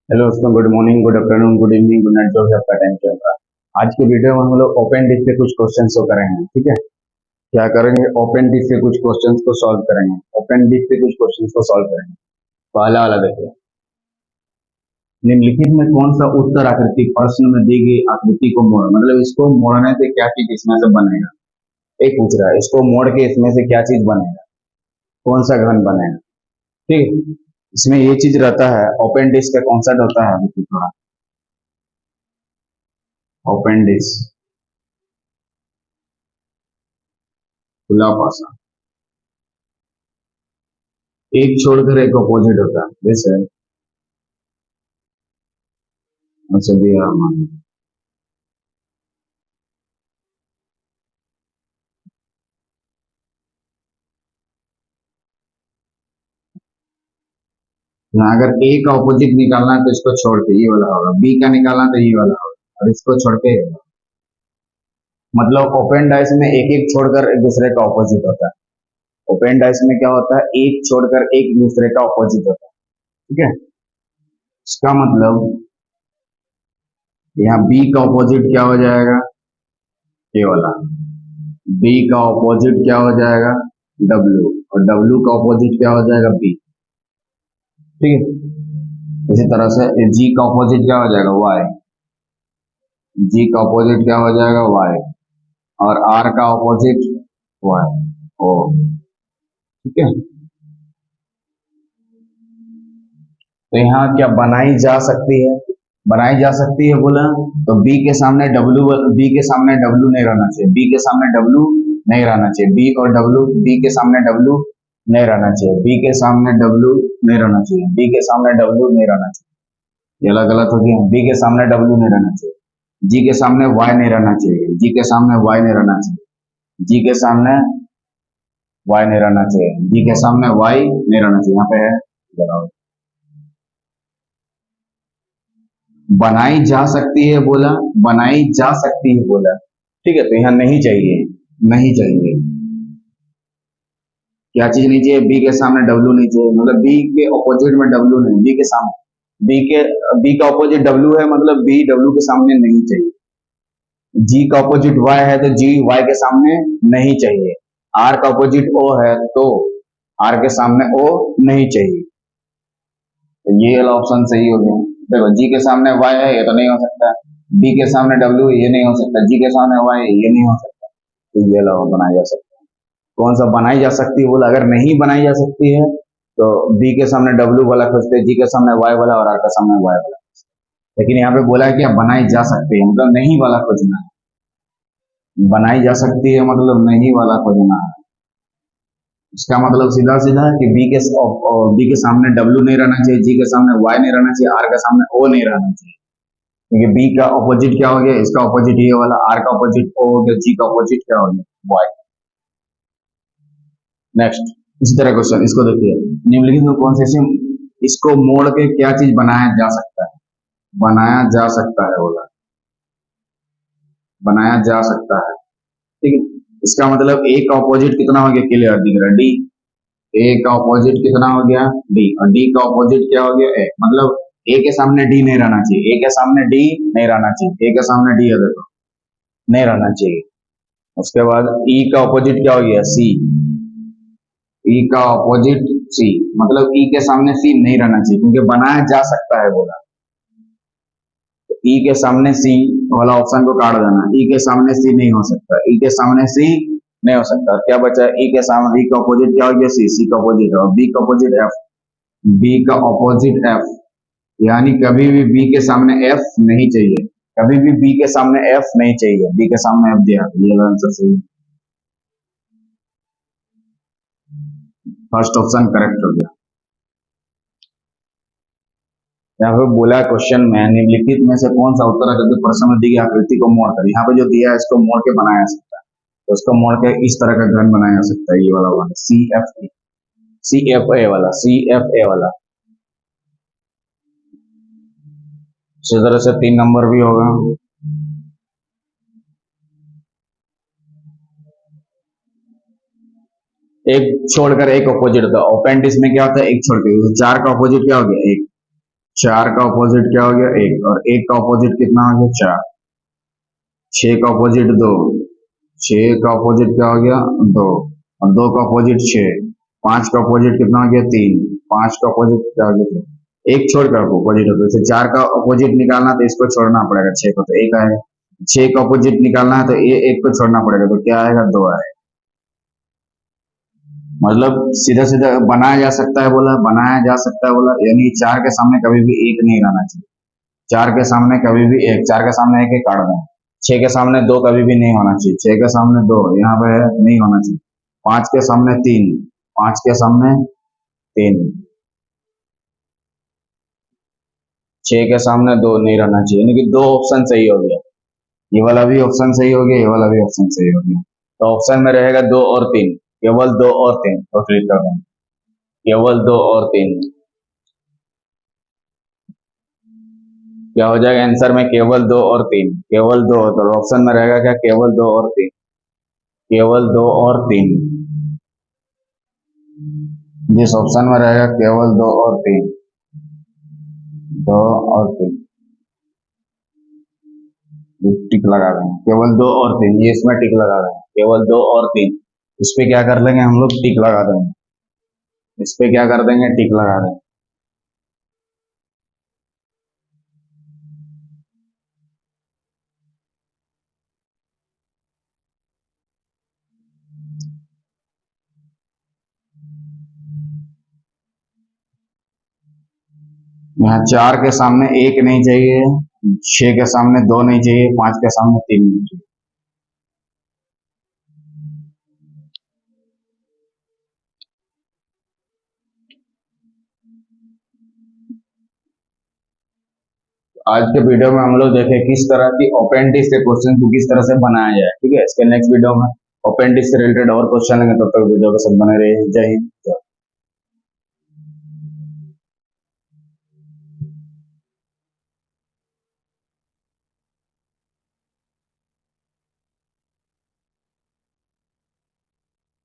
Hello दोस्तों, good morning, good afternoon, good evening, good night, जो भी आपका टाइम चल रहा है। आज की वीडियो में हम लोग ओपन डिस्क से कुछ क्वेश्चंस को करेंगे। ठीक है, क्या करेंगे? ओपन डिस्क से कुछ क्वेश्चंस को सॉल्व करेंगे। ओपन डिस्क से कुछ क्वेश्चंस को सॉल्व करेंगे। पहला वाला देखिए, निम्नलिखित में कौन सा उत्तर आकृति प्रश्न में दी गई आकृति को मोड़, मतलब इसको मोड़ने से क्या चीज इसमें से बनेगा। एक पूछ रहा है, इसको मोड़ के इसमें से क्या चीज बनेगा, कौन सा घन बनेगा। ठीक है, इसमें ये चीज रहता है। ओपन डिस्क का कॉन्सेप्ट होता है, देखिए थोड़ा। ओपन डिस्क खुला पासा, एक छोड़कर एक अपोजिट होता है, जैसे अच्छा दिया हमारे। यहाँ अगर ए का ऑपोजिट निकालना है तो इसको छोड़ के ये वाला होगा, बी का निकालना तो ये वाला होगा, और इसको छोड़ के ये वाला। मतलब ओपन डाइस में एक एक छोड़कर एक दूसरे का ऑपोजिट होता है। ओपन डाइस में क्या होता है, एक छोड़कर एक दूसरे का ऑपोजिट होता है। ठीक है, इसका मतलब यहाँ बी का ऑपोजिट क्या हो जाएगा, ये वाला। बी का ऑपोजिट क्या हो जाएगा, डब्ल्यू, और डब्ल्यू का ऑपोजिट क्या हो जाएगा, बी। ठीक है, इसी तरह से जी का ऑपोजिट क्या हो जाएगा, वाई। जी का ऑपोजिट क्या हो जाएगा, वाई, और आर का ऑपोजिट वाई, ओ। ठीक है, तो यहाँ क्या बनाई जा सकती है, बनाई जा सकती है बोला, तो बी के सामने डब्ल्यू, बी के सामने डब्ल्यू नहीं रहना चाहिए, बी के सामने डब्ल्यू नहीं रहना चाहिए, बी और डब्ल्यू, बी के सामने डब्ल्यू नहीं रहना चाहिए, बी के सामने डब्ल्यू नहीं रहना चाहिए, बी के सामने डब्ल्यू नहीं रहना चाहिए। ये अलग गलत हो गया, बी के सामने डब्ल्यू नहीं रहना चाहिए, जी के सामने वाई नहीं रहना चाहिए, जी के सामने वाई नहीं रहना चाहिए, जी के सामने वाई नहीं रहना चाहिए, जी के सामने वाई नहीं रहना चाहिए। यहाँ पे है जरा, बनाई जा सकती है बोला, बनाई जा सकती है बोला। ठीक है, तो यहाँ नहीं चाहिए, नहीं चाहिए। क्या चीज नहीं चाहिए, बी के सामने डब्ल्यू नहीं चाहिए, मतलब बी के ऑपोजिट में डब्ल्यू नहीं, बी के सामने, बी के, बी का ऑपोजिट डब्ल्यू है, मतलब बी डब्ल्यू के सामने नहीं चाहिए। जी का ऑपोजिट वाई है तो जी वाई के सामने नहीं चाहिए। आर का ऑपोजिट ओ है तो आर के सामने ओ नहीं चाहिए। तो ये वाला ऑप्शन सही हो गया। देखो, जी के सामने वाई है, ये तो नहीं हो सकता। बी के सामने डब्ल्यू, ये नहीं हो सकता। जी के सामने वाई, ये नहीं हो सकता। तो ये वाला बनाया जा सकता है। कौन सा बनाई जा सकती है बोला, अगर नहीं बनाई जा सकती है तो बी के सामने डब्ल्यू वाला खोजते, जी के सामने वाई वाला, और आर के सामने वाई वाला। लेकिन यहाँ पे बोला है कि बनाई जा सकती है, मतलब नहीं वाला खोजना है। बनाई जा सकती है मतलब नहीं वाला खोजना है। इसका मतलब सीधा सीधा है कि बी के सामने डब्ल्यू नहीं रहना चाहिए, जी के सामने वाई नहीं रहना चाहिए, आर के सामने ओ नहीं रहना चाहिए। क्योंकि बी का ऑपोजिट क्या हो गया, इसका ऑपोजिट ये वाला, आर का ऑपोजिट ओ हो गया, जी का ऑपोजिट क्या हो गया, वाई। नेक्स्ट, इसी तरह क्वेश्चन, इसको देखिए, निम्नलिखित में कौन से इसको मोड़ के क्या चीज बनाया जा सकता है, बनाया जा सकता है बोला, बनाया जा सकता है। ठीक है, इसका मतलब ए का ऑपोजिट कितना हो गया, क्लियर दिख रहा है, डी। ए का ऑपोजिट कितना हो गया, डी, और डी का ऑपोजिट क्या हो गया, ए। मतलब ए के सामने डी नहीं रहना चाहिए, ए के सामने डी नहीं रहना चाहिए, ए के सामने डी है, देखो, नहीं रहना चाहिए। उसके बाद ई का ऑपोजिट क्या हो गया, सी। ई का ऑपोजिट सी, मतलब ई के सामने सी नहीं रहना चाहिए, क्योंकि बनाया जा सकता है बोला। तो ई के सामने सी वाला ऑप्शन को काट देना, ई के सामने सी नहीं हो सकता, ई के सामने सी नहीं हो सकता। क्या बचा, ई के सामने, ई का ऑपोजिट क्या हो गया, सी, सी का ऑपोजिट, और बी का ऑपोजिट एफ, बी का ऑपोजिट एफ। यानी कभी भी बी के सामने एफ नहीं चाहिए, कभी भी बी के सामने एफ नहीं चाहिए, बी के सामने एफ दिया, ये आंसर सही। फर्स्ट ऑप्शन करेक्ट हो गया। यहाँ पे बोला क्वेश्चन में, निम्नलिखित में से कौन सा उत्तर आकृति प्रश्न में दी गई आकृति को मोड़ कर, यहाँ पे जो दिया है इसको मोड़ के बनाया जा सकता है। तो इसको मोड़ के इस तरह का घन बनाया जा सकता है, ये वाला वाला C F A, C F A वाला, सी एफ ए वाला। इसी तरह से 3 नंबर भी होगा। एक छोड़कर एक अपोजिट होता है, ओपेंटिस में क्या होता है, एक छोड़ के, चार का अपोजिट क्या हो गया, एक। 4 का ऑपोजिट क्या हो गया 1, और 1 का ऑपोजिट कितना हो गया 4। 6 का ऑपोजिट 2, 6 का ऑपोजिट क्या हो गया 2, और 2 का ऑपोजिट 6। 5 का ऑपोजिट कितना हो गया 3, 5 का ऑपोजिट क्या हो गया 3। एक छोड़ कर ऑपोजिट होता है, 4 का ऑपोजिट निकालना तो इसको छोड़ना पड़ेगा 6 को, तो 1 आएगा। 6 का ऑपोजिट निकालना है तो ये 1 को छोड़ना पड़ेगा, तो क्या आएगा 2 आएगा। मतलब सीधा सीधा बनाया जा सकता है बोला, बनाया जा सकता है बोला, यानी 4 के सामने कभी भी 1 नहीं रहना चाहिए। 4 के सामने कभी भी 1, 4 के सामने 1 काट दें। 6 के सामने 2 कभी भी नहीं होना चाहिए, 6 के सामने 2 यहाँ पे नहीं होना चाहिए। 5 के सामने 3, 5 के सामने 3। 6 के सामने 2 नहीं रहना चाहिए, यानी कि 2 ऑप्शन सही हो गया। ये वाला भी ऑप्शन सही हो गया, ये वाला भी ऑप्शन सही हो गया। तो ऑप्शन में रहेगा 2 और 3, केवल 2 और 3, तो क्लिक कर दें, केवल 2 और 3। क्या हो जाएगा आंसर में, केवल 2 और 3, केवल 2, तो ऑप्शन में रहेगा क्या, केवल 2 और 3, केवल 2 और 3। जिस ऑप्शन में रहेगा केवल 2 और 3, 2 और 3, टिक लगा देंगे, केवल 2 और 3, ये इसमें टिक लगा देंगे, केवल 2 और 3। इस पे क्या कर लेंगे हम लोग, टिक लगा देंगे, इस पे क्या कर देंगे, टिक लगा देंगे। यहाँ 4 के सामने 1 नहीं चाहिए, 6 के सामने 2 नहीं चाहिए, 5 के सामने 3 नहीं चाहिए। आज के वीडियो में हम लोग देखें किस तरह की अपेंडिक्स के क्वेश्चन को किस तरह से बनाया जाए। ठीक है, इसके नेक्स्ट वीडियो में अपेंडिक्स से रिलेटेड और क्वेश्चन लेंगे, तब तक वीडियो के साथ बने रहिए। जय हिंद।